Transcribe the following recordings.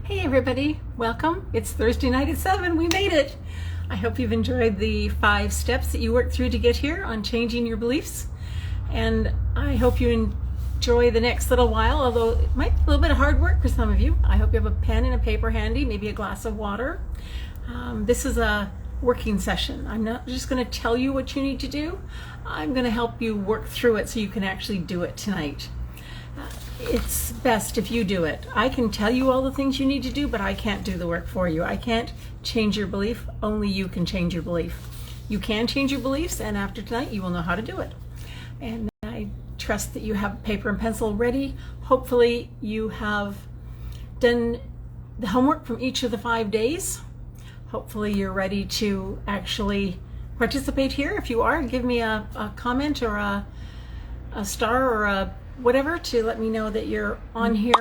Hey everybody, welcome. It's Thursday night at 7. We made it. I hope you've enjoyed the 5 steps that you worked through to get here on changing your beliefs. And I hope you enjoy the next little while, although it might be a little bit of hard work for some of you. I hope you have a pen and a paper handy, maybe a glass of water. This is a working session. I'm not just going to tell you what you need to do. I'm going to help you work through it so you can actually do it tonight. It's best if you do it. I can tell you all the things you need to do, but I can't do the work for you. I can't change your belief. Only you can change your belief. You can change your beliefs, and after tonight, you will know how to do it. And I trust that you have paper and pencil ready. Hopefully, you have done the homework from each of the 5 days. Hopefully, you're ready to actually participate here. If you are, give me a comment or a star or a whatever to let me know that you're on here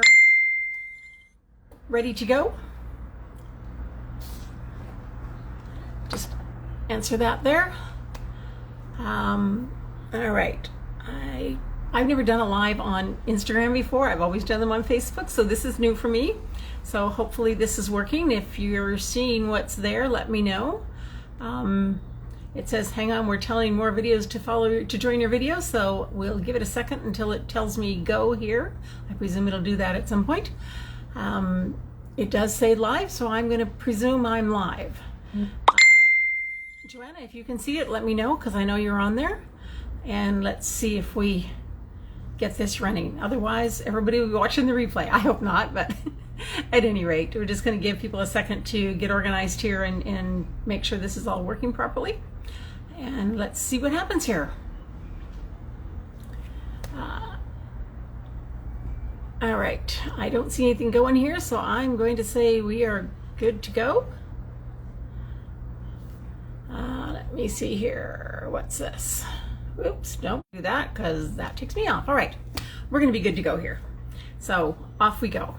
ready to go. Just answer that there. All right. I've never done a live on Instagram before. I've always done them on Facebook, so this is new for me. So hopefully this is working. If you're seeing what's there, let me know. It says, hang on, we're telling more videos to join your video, so we'll give it a second until it tells me go here. I presume it'll do that at some point. It does say live, so I'm going to presume I'm live. Joanna, if you can see it, let me know, because I know you're on there. And let's see if we get this running. Otherwise, everybody will be watching the replay. I hope not, but at any rate, we're just going to give people a second to get organized here and make sure this is all working properly. And let's see what happens here. All right, I don't see anything going here, so I'm going to say we are good to go. Let me see here. What's this? Oops, don't do that because that takes me off. All right, we're going to be good to go here. So off we go.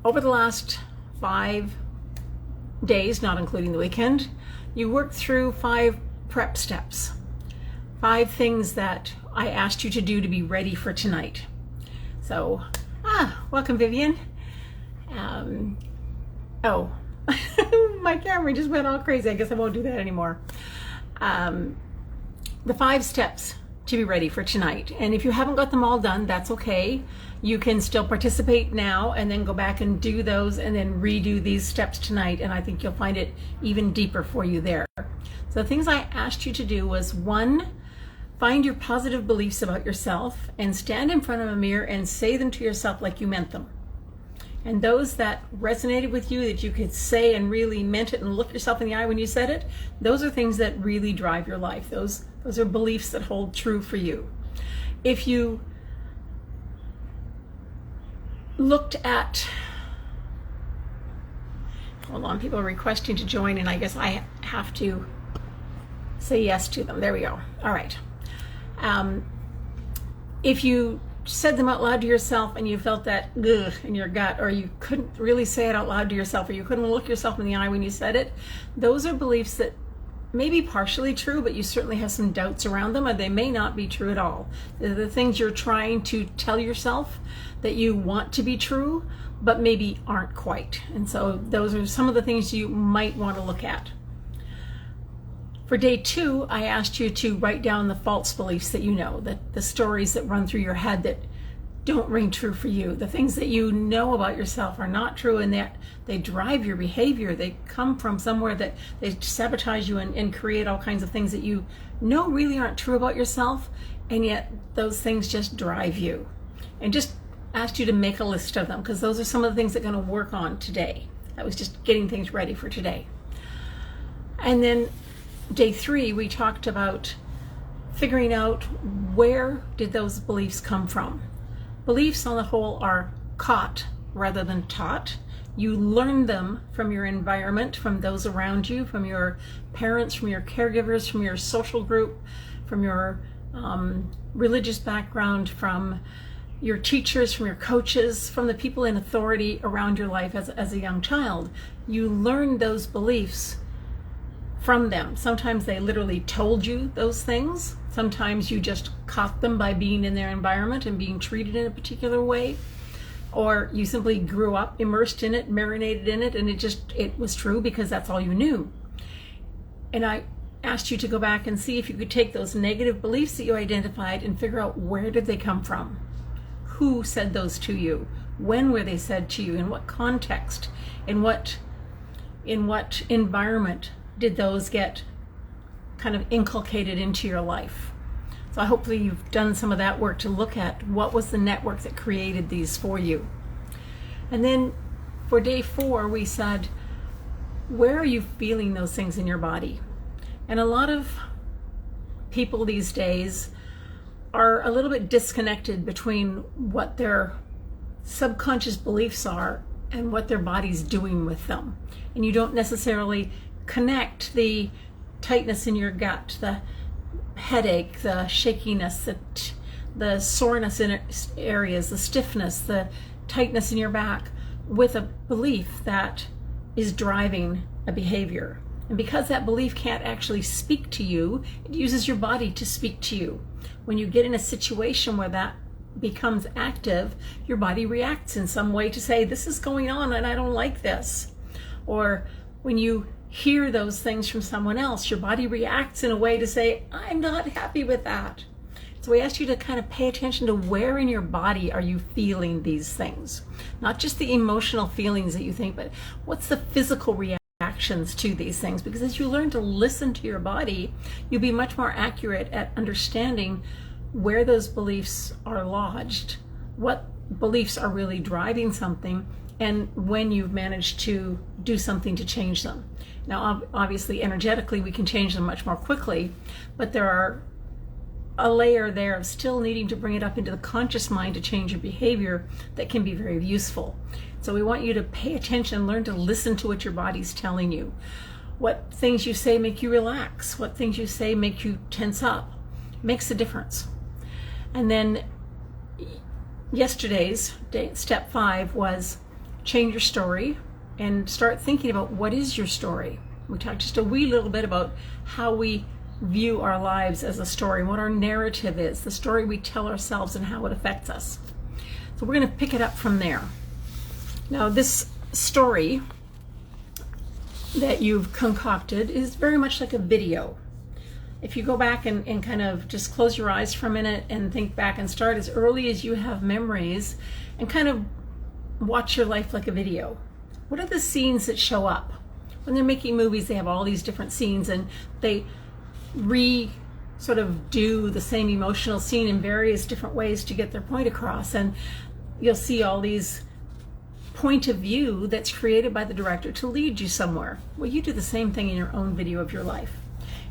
Over the last 5 days, not including the weekend, you worked through 5 prep steps, 5 things that I asked you to do to be ready for tonight. So, welcome Vivian. Oh, my camera just went all crazy. I guess I won't do that anymore. The 5 steps to be ready for tonight. And if you haven't got them all done, that's okay. You can still participate now and then go back and do those and then redo these steps tonight. And I think you'll find it even deeper for you there. So the things I asked you to do was 1, find your positive beliefs about yourself and stand in front of a mirror and say them to yourself like you meant them. And those that resonated with you, that you could say and really meant it and look yourself in the eye when you said it, those are things that really drive your life. Those are beliefs that hold true for you. If you looked at, hold on, people are requesting to join and I guess I have to say yes to them. There we go. All right. If you said them out loud to yourself and you felt that ugh in your gut, or you couldn't really say it out loud to yourself, or you couldn't look yourself in the eye when you said it, those are beliefs that may be partially true, but you certainly have some doubts around them, or they may not be true at all. They're the things you're trying to tell yourself that you want to be true, but maybe aren't quite. And so those are some of the things you might want to look at. For day 2, I asked you to write down the false beliefs that you know, the stories that run through your head that don't ring true for you. The things that you know about yourself are not true, and that they drive your behavior. They come from somewhere that they sabotage you and create all kinds of things that you know really aren't true about yourself, and yet those things just drive you. And just asked you to make a list of them, because those are some of the things that are going to work on today. That was just getting things ready for today. And then day 3, we talked about figuring out where did those beliefs come from. Beliefs on the whole are caught rather than taught. You learn them from your environment, from those around you, from your parents, from your caregivers, from your social group, from your religious background, from your teachers, from your coaches, from the people in authority around your life as a young child. You learn those beliefs from them. Sometimes they literally told you those things. Sometimes you just caught them by being in their environment and being treated in a particular way. or you simply grew up immersed in it, marinated in it, and it was true because that's all you knew. And I asked you to go back and see if you could take those negative beliefs that you identified and figure out, where did they come from? Who said those to you? When were they said to you? In what context? In what environment did those get kind of inculcated into your life? So hopefully you've done some of that work to look at what was the network that created these for you. And then for day 4, we said, where are you feeling those things in your body? And a lot of people these days are a little bit disconnected between what their subconscious beliefs are and what their body's doing with them. And you don't necessarily connect the tightness in your gut, the headache, the shakiness, the soreness in areas, the stiffness, the tightness in your back, with a belief that is driving a behavior. And because that belief can't actually speak to you, it uses your body to speak to you. When you get in a situation where that becomes active, your body reacts in some way to say, this is going on and I don't like this. Or when you hear those things from someone else, your body reacts in a way to say, I'm not happy with that. So we asked you to kind of pay attention to where in your body are you feeling these things. Not just the emotional feelings that you think, but what's the physical reactions to these things? Because as you learn to listen to your body, you'll be much more accurate at understanding where those beliefs are lodged, what beliefs are really driving something, and when you've managed to do something to change them. Now, obviously, energetically, we can change them much more quickly, but there are a layer there of still needing to bring it up into the conscious mind to change your behavior that can be very useful. So we want you to pay attention, learn to listen to what your body's telling you. What things you say make you relax, what things you say make you tense up. Makes a difference. And then yesterday's day, step 5 was change your story and start thinking about what is your story. We talked just a wee little bit about how we view our lives as a story, what our narrative is, the story we tell ourselves and how it affects us. So we're going to pick it up from there. Now, this story that you've concocted is very much like a video. If you go back and kind of just close your eyes for a minute and think back and start as early as you have memories and kind of watch your life like a video. What are the scenes that show up? When they're making movies, they have all these different scenes and they sort of do the same emotional scene in various different ways to get their point across. And you'll see all these point of view that's created by the director to lead you somewhere. Well, you do the same thing in your own video of your life.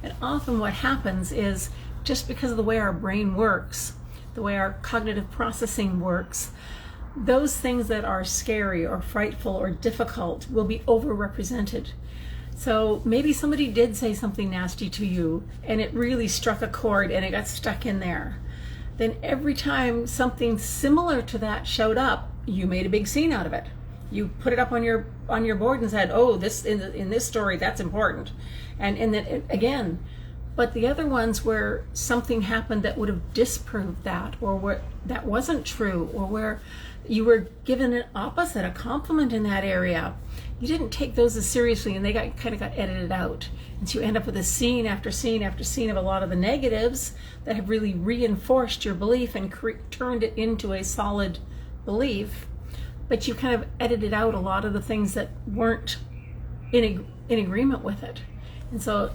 And often what happens is, just because of the way our brain works, the way our cognitive processing works, those things that are scary or frightful or difficult will be overrepresented. So maybe somebody did say something nasty to you and it really struck a chord and it got stuck in there. Then every time something similar to that showed up, you made a big scene out of it. You put it up on your board and said, oh, this in this story, that's important. And then again, but the other ones where something happened that would have disproved that, or where that wasn't true, or where you were given an opposite, a compliment in that area, you didn't take those as seriously and they kind of got edited out. And so you end up with a scene after scene after scene of a lot of the negatives that have really reinforced your belief and turned it into a solid belief. But you kind of edited out a lot of the things that weren't in agreement with it. And so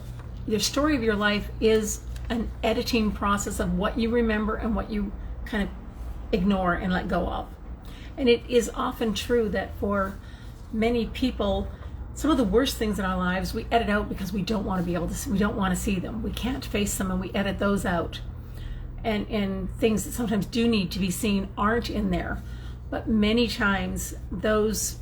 the story of your life is an editing process of what you remember and what you kind of ignore and let go of. And it is often true that for many people, some of the worst things in our lives we edit out because we don't want to be able to, we don't want to see them. We can't face them and we edit those out. And things that sometimes do need to be seen aren't in there. But many times those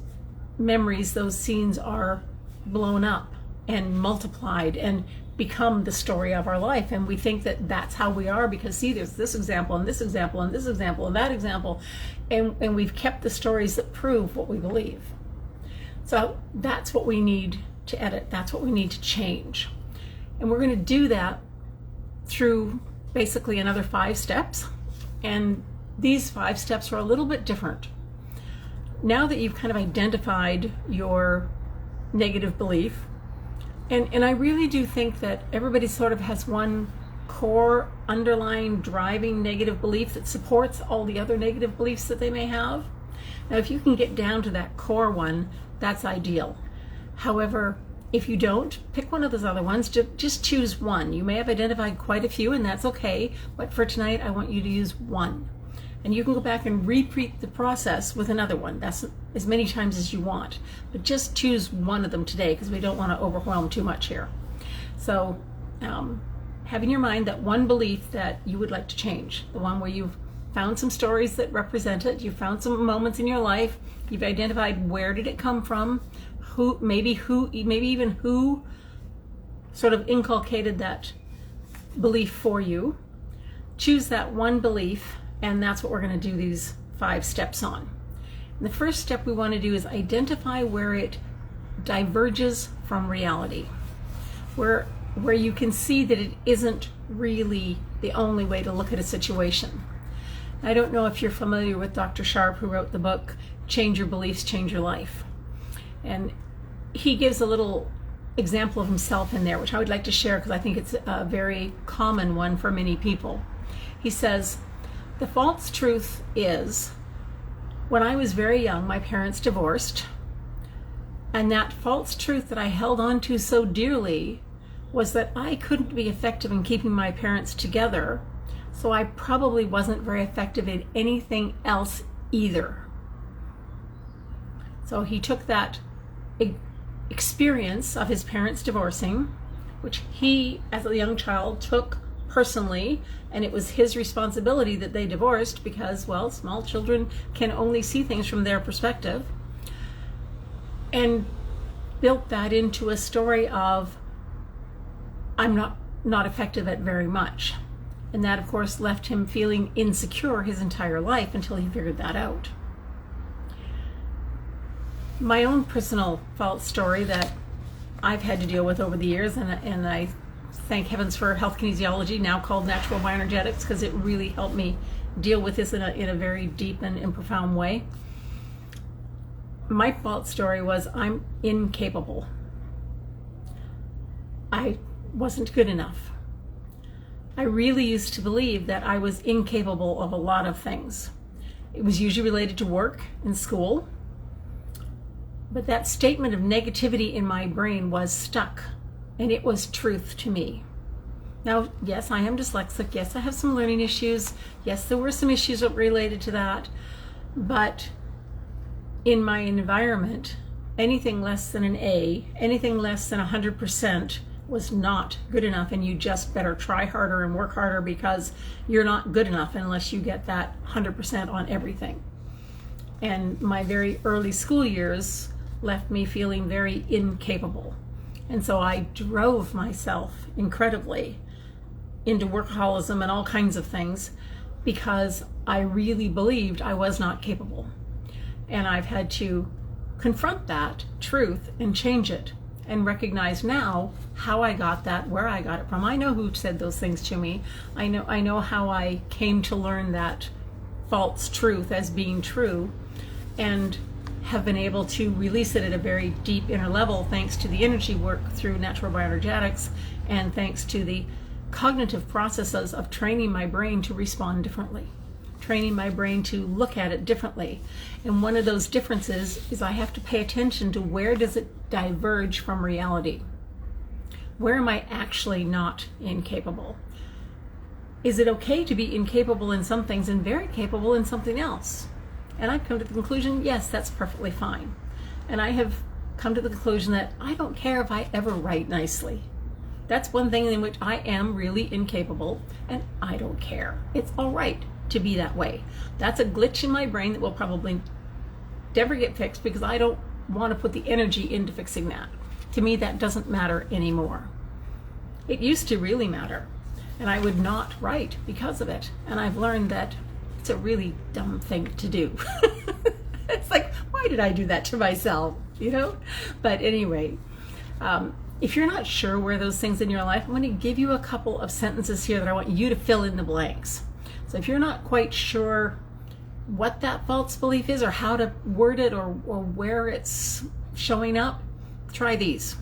memories, those scenes are blown up and multiplied and become the story of our life. And we think that that's how we are because, see, there's this example and this example and this example and that example. And we've kept the stories that prove what we believe. So that's what we need to edit. That's what we need to change. And we're going to do that through basically another 5 steps. And these 5 steps are a little bit different. now that you've kind of identified your negative belief, and I really do think that everybody sort of has one core underlying driving negative belief that supports all the other negative beliefs that they may have. Now, if you can get down to that core one, that's ideal. However, if you don't, pick one of those other ones. Just choose one. You may have identified quite a few, and that's okay. But for tonight, I want you to use one. And you can go back and repeat the process with another one. That's as many times as you want. But just choose one of them today, because we don't want to overwhelm too much here. So have in your mind that one belief that you would like to change, the one where you've found some stories that represent it, you've found some moments in your life, you've identified where did it come from, maybe even who sort of inculcated that belief for you. Choose that one belief, and that's what we're going to do these 5 steps on. And the first step we want to do is identify where it diverges from reality, where you can see that it isn't really the only way to look at a situation. I don't know if you're familiar with Dr. Sharp, who wrote the book Change Your Beliefs, Change Your Life. And he gives a little example of himself in there, which I would like to share because I think it's a very common one for many people. He says, the false truth is, when I was very young, my parents divorced, and that false truth that I held on to so dearly was that I couldn't be effective in keeping my parents together, so I probably wasn't very effective in anything else either. So he took that experience of his parents divorcing, which he, as a young child, took personally, and it was his responsibility that they divorced because, well, small children can only see things from their perspective, and built that into a story of, I'm not effective at very much. And that, of course, left him feeling insecure his entire life until he figured that out. My own personal false story that I've had to deal with over the years, and I thank heavens for health kinesiology, now called natural bioenergetics, because it really helped me deal with this in a very deep and profound way. My false story was, I'm incapable. I wasn't good enough. I really used to believe that I was incapable of a lot of things. It was usually related to work and school, but that statement of negativity in my brain was stuck, and it was truth to me. Now, yes, I am dyslexic. Yes, I have some learning issues. Yes, there were some issues related to that, but in my environment, anything less than an A, anything less than 100% was not good enough, and you just better try harder and work harder, because you're not good enough unless you get that 100% on everything. And my very early school years left me feeling very incapable. And so I drove myself incredibly into workaholism and all kinds of things because I really believed I was not capable. And I've had to confront that truth and change it, and recognize now how I got that, where I got it from. I know who said those things to me. I know how I came to learn that false truth as being true, and have been able to release it at a very deep inner level thanks to the energy work through natural bioenergetics, and thanks to the cognitive processes of training my brain to respond differently, training my brain to look at it differently. And one of those differences is I have to pay attention to, where does it diverge from reality? Where am I actually not incapable? Is it okay to be incapable in some things and very capable in something else? And I've come to the conclusion, yes, that's perfectly fine. And I have come to the conclusion that I don't care if I ever write nicely. That's one thing in which I am really incapable, and I don't care. It's all right to be that way. That's a glitch in my brain that will probably never get fixed, because I don't want to put the energy into fixing that. To me, that doesn't matter anymore. It used to really matter, and I would not write because of it. And I've learned that it's a really dumb thing to do. It's like, why did I do that to myself, you know? But anyway, if you're not sure where those things in your life, I'm going to give you a couple of sentences here that I want you to fill in the blanks. So if you're not quite sure what that false belief is or how to word it or where it's showing up, try these.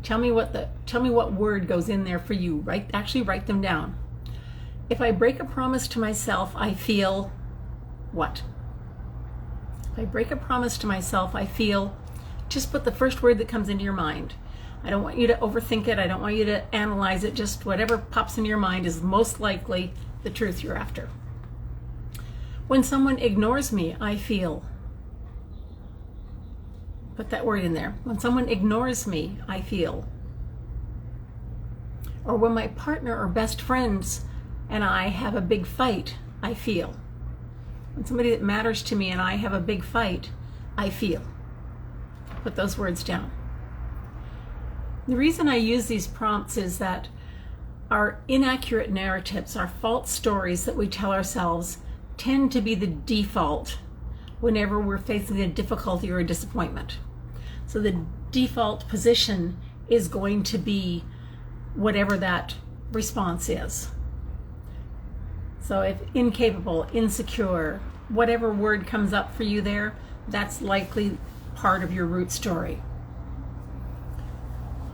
Tell me what word goes in there for you. Actually write them down. If I break a promise to myself, I feel what? If I break a promise to myself, I feel, just put the first word that comes into your mind. I don't want you to overthink it. I don't want you to analyze it. Just whatever pops into your mind is most likely the truth you're after. When someone ignores me, I feel. Put that word in there. When someone ignores me, I feel. Or when my partner or best friends and I have a big fight, I feel. When somebody that matters to me and I have a big fight, I feel. Put those words down. The reason I use these prompts is that our inaccurate narratives, our false stories that we tell ourselves, tend to be the default whenever we're facing a difficulty or a disappointment. So the default position is going to be whatever that response is. So if incapable, insecure, whatever word comes up for you there, that's likely part of your root story.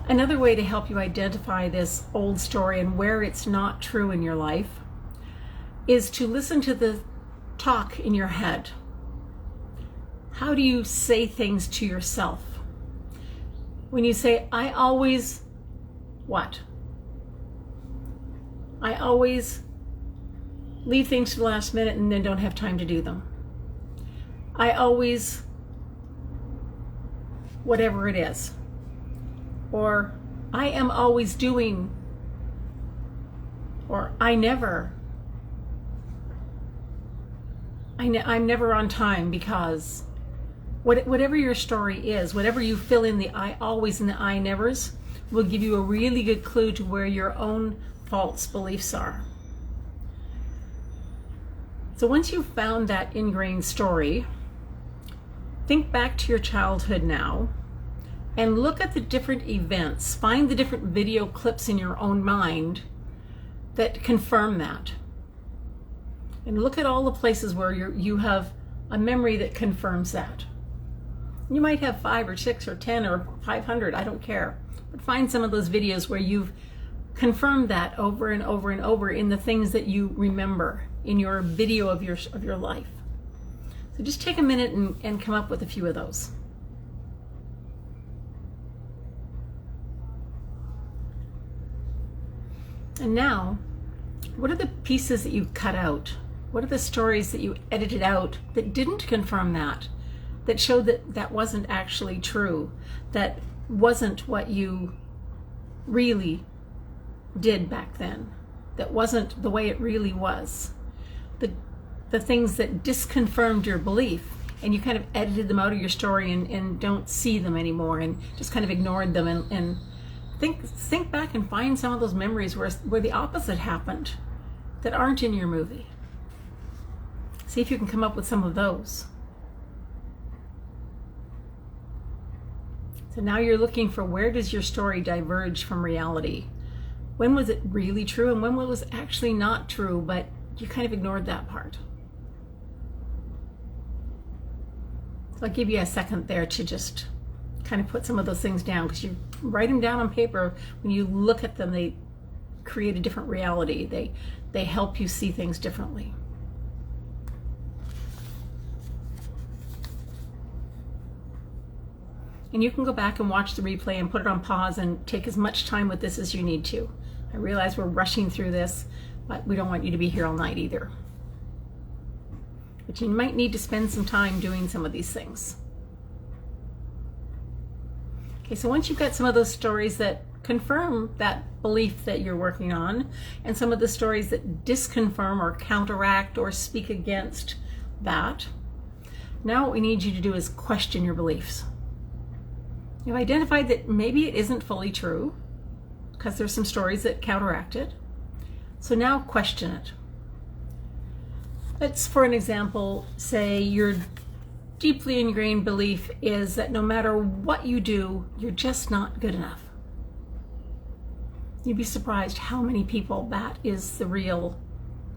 Another way to help you identify this old story and where it's not true in your life is to listen to the talk in your head. How do you say things to yourself? When you say, I always, what? I always leave things to the last minute and then don't have time to do them. I always, whatever it is. Or I am always doing, or I'm never on time because, whatever your story is, whatever you fill in the I always and the I nevers will give you a really good clue to where your own false beliefs are. So once you've found that ingrained story, think back to your childhood now and look at the different events. Find the different video clips in your own mind that confirm that. And look at all the places where you have a memory that confirms that. You might have 5 or 6 or 10 or 500, I don't care. But find some of those videos where you've confirmed that over and over and over in the things that you remember in your video of your life. So just take a minute and come up with a few of those. And now, what are the pieces that you cut out? What are the stories that you edited out that didn't confirm that showed that that wasn't actually true, that wasn't what you really did back then, that wasn't the way it really was? The things that disconfirmed your belief, and you kind of edited them out of your story and don't see them anymore and just kind of ignored them, and think back and find some of those memories where the opposite happened that aren't in your movie. See if you can come up with some of those. So now you're looking for, where does your story diverge from reality? When was it really true and when was actually not true, but you kind of ignored that part? So I'll give you a second there to just kind of put some of those things down, because you write them down on paper. When you look at them, they create a different reality. They help you see things differently. And you can go back and watch the replay and put it on pause and take as much time with this as you need to. I realize we're rushing through this, but we don't want you to be here all night either. But you might need to spend some time doing some of these things. Okay, so once you've got some of those stories that confirm that belief that you're working on, and some of the stories that disconfirm or counteract or speak against that, now what we need you to do is question your beliefs. You've identified that maybe it isn't fully true, because there's some stories that counteract it. So now question it. Let's, for an example, say your deeply ingrained belief is that no matter what you do, you're just not good enough. You'd be surprised how many people that is the real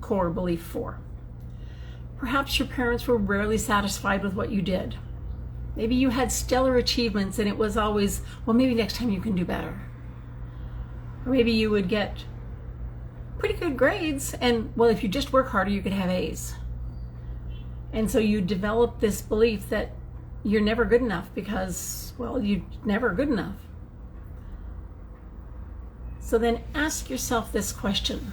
core belief for. Perhaps your parents were rarely satisfied with what you did. Maybe you had stellar achievements and it was always, well, maybe next time you can do better. Or maybe you would get pretty good grades and, well, if you just work harder, you could have A's. And so you develop this belief that you're never good enough because, well, you're never good enough. So then ask yourself this question.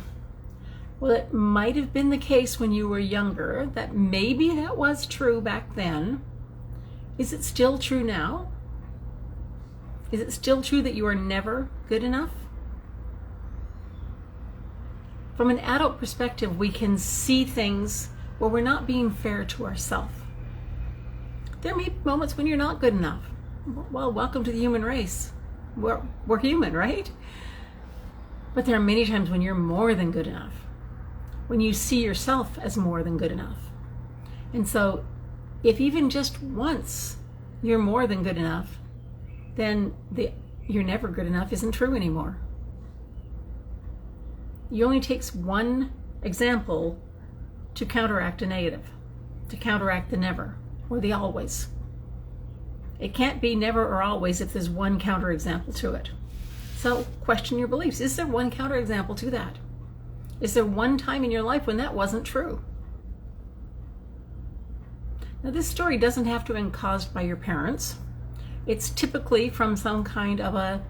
Well, it might have been the case when you were younger that maybe that was true back then. Is it still true now? Is it still true that you are never good enough? From an adult perspective, we can see things where we're not being fair to ourselves. There may be moments when you're not good enough. Well, welcome to the human race. We're human, right? But there are many times when you're more than good enough, when you see yourself as more than good enough. And so if even just once you're more than good enough, then you're never good enough isn't true anymore. It only takes one example to counteract a negative, to counteract the never or the always. It can't be never or always if there's one counterexample to it. So question your beliefs. Is there one counterexample to that? Is there one time in your life when that wasn't true? Now, this story doesn't have to have been caused by your parents. It's typically from some kind of a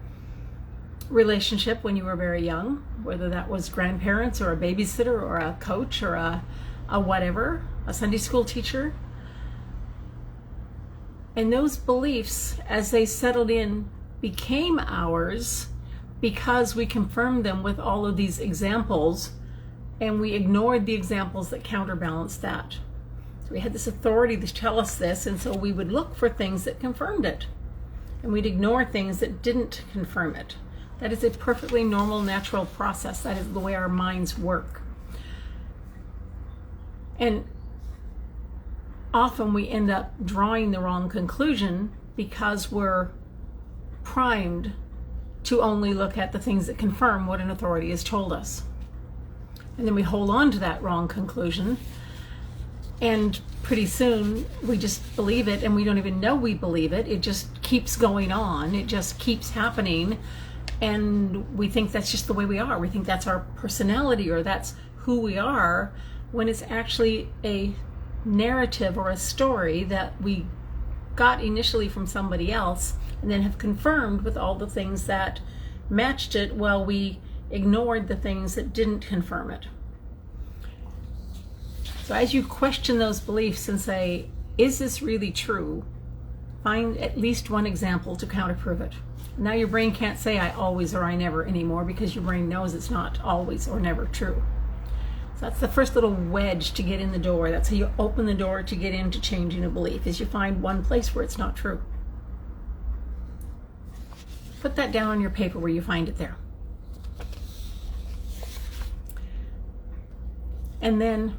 relationship when you were very young, whether that was grandparents or a babysitter or a coach or a whatever, a Sunday school teacher. And those beliefs, as they settled in, became ours because we confirmed them with all of these examples and we ignored the examples that counterbalanced that. So we had this authority to tell us this, and so we would look for things that confirmed it. And we'd ignore things that didn't confirm it. That is a perfectly normal, natural process. That is the way our minds work. And often we end up drawing the wrong conclusion because we're primed to only look at the things that confirm what an authority has told us. And then we hold on to that wrong conclusion, and pretty soon we just believe it, and we don't even know we believe it. It just keeps going on. It just keeps happening, and we think that's just the way we are. We think that's our personality or that's who we are, when it's actually a narrative or a story that we got initially from somebody else and then have confirmed with all the things that matched it while we ignored the things that didn't confirm it. So as you question those beliefs and say, is this really true? Find at least one example to counterprove it. Now your brain can't say I always or I never anymore, because your brain knows it's not always or never true. So that's the first little wedge to get in the door. That's how you open the door to get into changing a belief, is you find one place where it's not true. Put that down on your paper where you find it there. And then,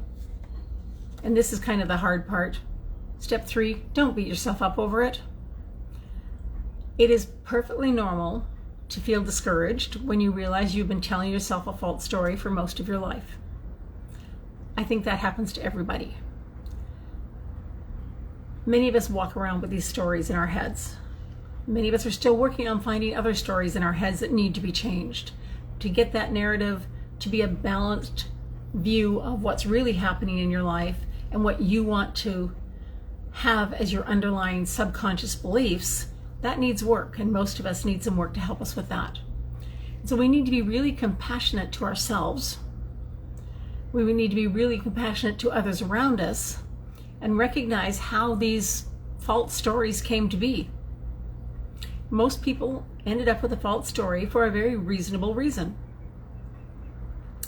and this is kind of the hard part, step 3, don't beat yourself up over it. It is perfectly normal to feel discouraged when you realize you've been telling yourself a false story for most of your life. I think that happens to everybody. Many of us walk around with these stories in our heads. Many of us are still working on finding other stories in our heads that need to be changed to get that narrative to be a balanced view of what's really happening in your life and what you want to have as your underlying subconscious beliefs. That needs work, and most of us need some work to help us with that. So we need to be really compassionate to ourselves. We would need to be really compassionate to others around us and recognize how these false stories came to be. Most people ended up with a false story for a very reasonable reason.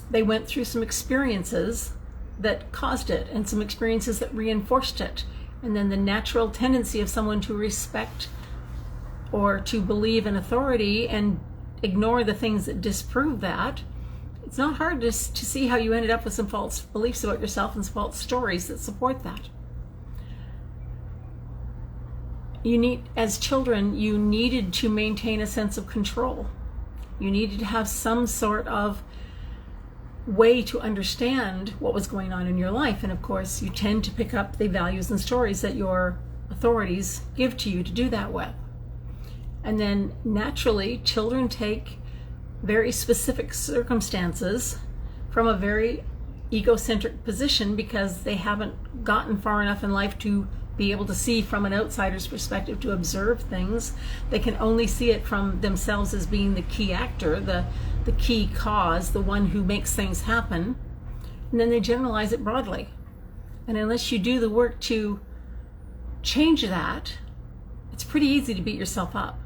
They went through some experiences that caused it and some experiences that reinforced it. And then the natural tendency of someone to respect or to believe in authority and ignore the things that disprove that. It's not hard to see how you ended up with some false beliefs about yourself and some false stories that support that. As children, you needed to maintain a sense of control. You needed to have some sort of way to understand what was going on in your life. And of course, you tend to pick up the values and stories that your authorities give to you to do that with. And then naturally, children take very specific circumstances from a very egocentric position because they haven't gotten far enough in life to be able to see from an outsider's perspective, to observe things. They can only see it from themselves as being the key actor, the key cause, the one who makes things happen. And then they generalize it broadly. And unless you do the work to change that, it's pretty easy to beat yourself up.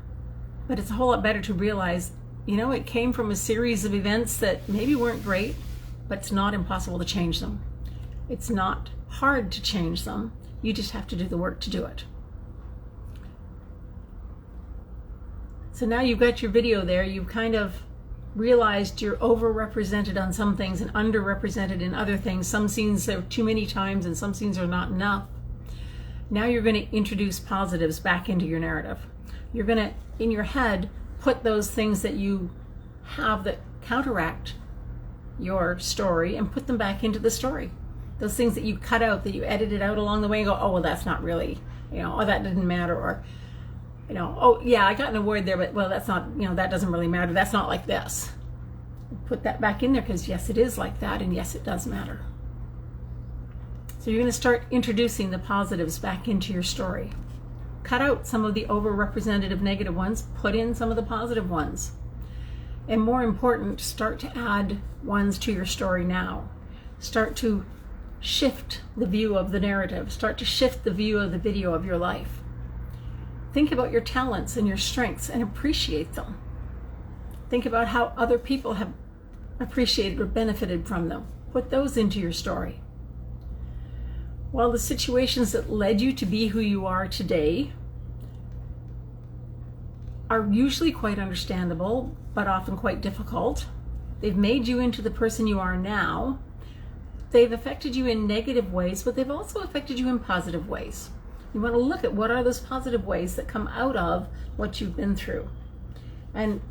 But it's a whole lot better to realize, it came from a series of events that maybe weren't great, but it's not impossible to change them. It's not hard to change them. You just have to do the work to do it. So now you've got your video there. You've kind of realized you're overrepresented on some things and underrepresented in other things. Some scenes are too many times and some scenes are not enough. Now you're going to introduce positives back into your narrative. You're going to, in your head, put those things that you have that counteract your story and put them back into the story. Those things that you cut out, that you edited out along the way and go, oh, well, that's not really, oh, that didn't matter. Or, oh, yeah, I got an award there, but, well, that's not, that doesn't really matter. That's not like this. Put that back in there because, yes, it is like that, and yes, it does matter. So you're going to start introducing the positives back into your story. Cut out some of the overrepresentative negative ones, put in some of the positive ones. And more important, start to add ones to your story now. Start to shift the view of the narrative. Start to shift the view of the video of your life. Think about your talents and your strengths and appreciate them. Think about how other people have appreciated or benefited from them. Put those into your story. While the situations that led you to be who you are today are usually quite understandable, but often quite difficult, they've made you into the person you are now. They've affected you in negative ways, but they've also affected you in positive ways. You want to look at what are those positive ways that come out of what you've been through. And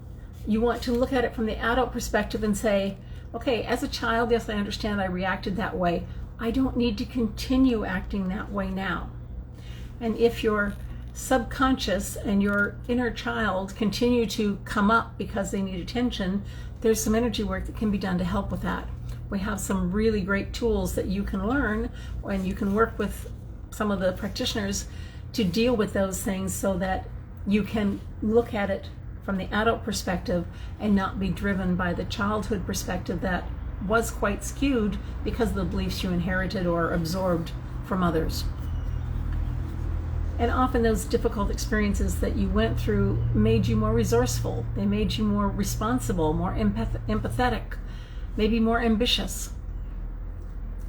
you want to look at it from the adult perspective and say, okay, as a child, yes, I understand I reacted that way. I don't need to continue acting that way now. And if your subconscious and your inner child continue to come up because they need attention, there's some energy work that can be done to help with that. We have some really great tools that you can learn, and you can work with some of the practitioners to deal with those things so that you can look at it from the adult perspective and not be driven by the childhood perspective that was quite skewed because of the beliefs you inherited or absorbed from others. And often those difficult experiences that you went through made you more resourceful. They made you more responsible, more empathetic, maybe more ambitious.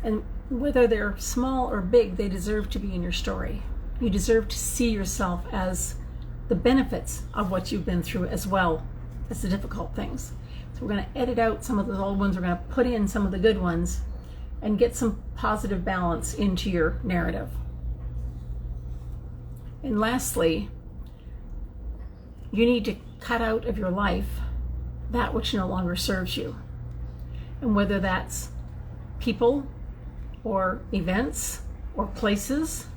And whether they're small or big, they deserve to be in your story. You deserve to see yourself as the benefits of what you've been through as well as the difficult things. So we're going to edit out some of the old ones. We're going to put in some of the good ones and get some positive balance into your narrative. And lastly, you need to cut out of your life that which no longer serves you. And whether that's people or events or places,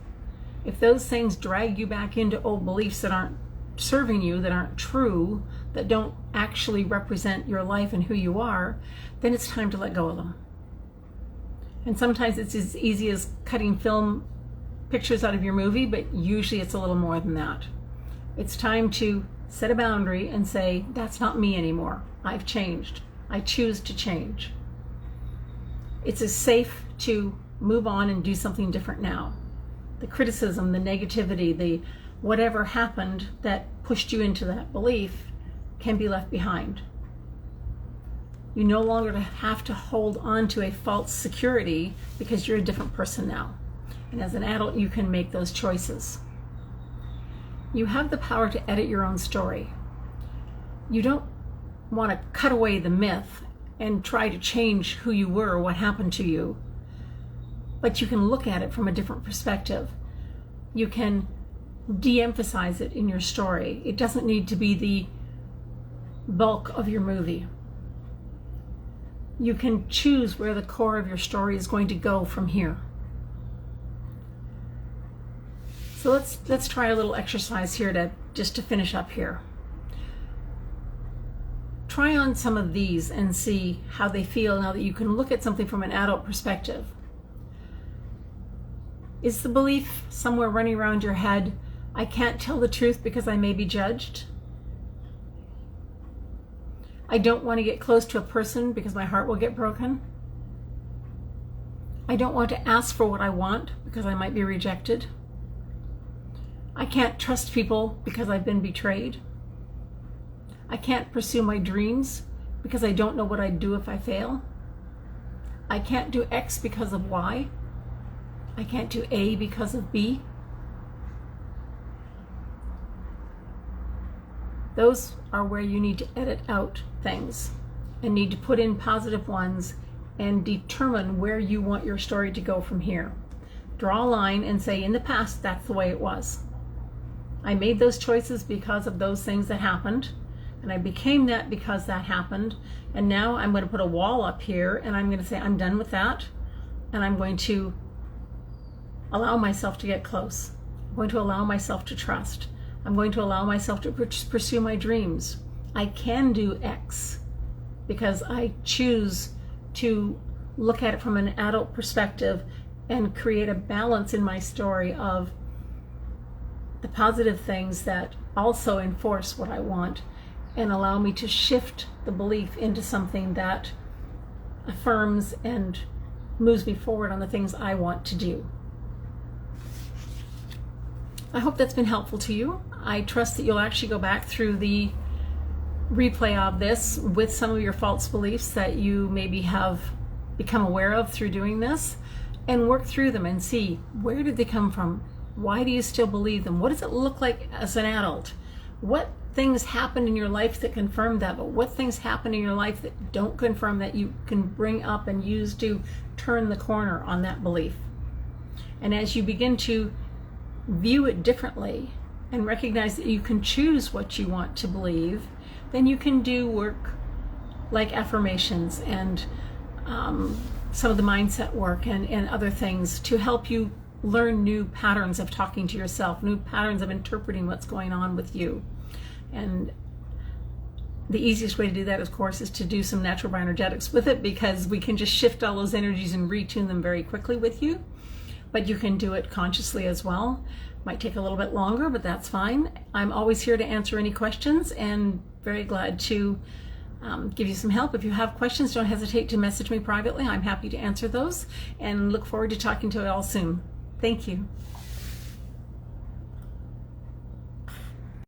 if those things drag you back into old beliefs that aren't serving you, that aren't true, that don't actually represent your life and who you are, then it's time to let go of them. And sometimes it's as easy as cutting film pictures out of your movie, but usually it's a little more than that. It's time to set a boundary and say, that's not me anymore. I've changed. I choose to change. It's as safe to move on and do something different now. The criticism, the negativity, the whatever happened that pushed you into that belief can be left behind. You no longer have to hold on to a false security because you're a different person now. And as an adult, you can make those choices. You have the power to edit your own story. You don't want to cut away the myth and try to change who you were or what happened to you, but you can look at it from a different perspective. You can de-emphasize it in your story. It doesn't need to be the bulk of your movie. you can choose where the core of your story is going to go from here. So let's try a little exercise here to finish up here. Try on some of these and see how they feel now that you can look at something from an adult perspective. Is the belief somewhere running around your head, I can't tell the truth because I may be judged? I don't want to get close to a person because my heart will get broken? I don't want to ask for what I want because I might be rejected? I can't trust people because I've been betrayed? I can't pursue my dreams because I don't know what I'd do if I fail? I can't do X because of Y? I can't do A because of B? Those are where you need to edit out things and need to put in positive ones and determine where you want your story to go from here. Draw a line and say, in the past, that's the way it was. I made those choices because of those things that happened, and I became that because that happened, and now I'm going to put a wall up here and I'm going to say, I'm done with that, and I'm going to allow myself to get close. I'm going to allow myself to trust. I'm going to allow myself to pursue my dreams. I can do X because I choose to look at it from an adult perspective and create a balance in my story of the positive things that also enforce what I want and allow me to shift the belief into something that affirms and moves me forward on the things I want to do. I hope that's been helpful to you. I trust that you'll actually go back through the replay of this with some of your false beliefs that you maybe have become aware of through doing this, and work through them and see, where did they come from? Why do you still believe them? What does it look like as an adult? What things happened in your life that confirm that, but what things happen in your life that don't confirm that you can bring up and use to turn the corner on that belief? And as you begin to view it differently and recognize that you can choose what you want to believe, then you can do work like affirmations and some of the mindset work and other things to help you learn new patterns of talking to yourself, new patterns of interpreting what's going on with you. And the easiest way to do that, of course, is to do some natural bioenergetics with it, because we can just shift all those energies and retune them very quickly with you. But you can do it consciously as well. Might take a little bit longer, but that's fine. I'm always here to answer any questions and very glad to give you some help. If you have questions, don't hesitate to message me privately. I'm happy to answer those and look forward to talking to you all soon. Thank you.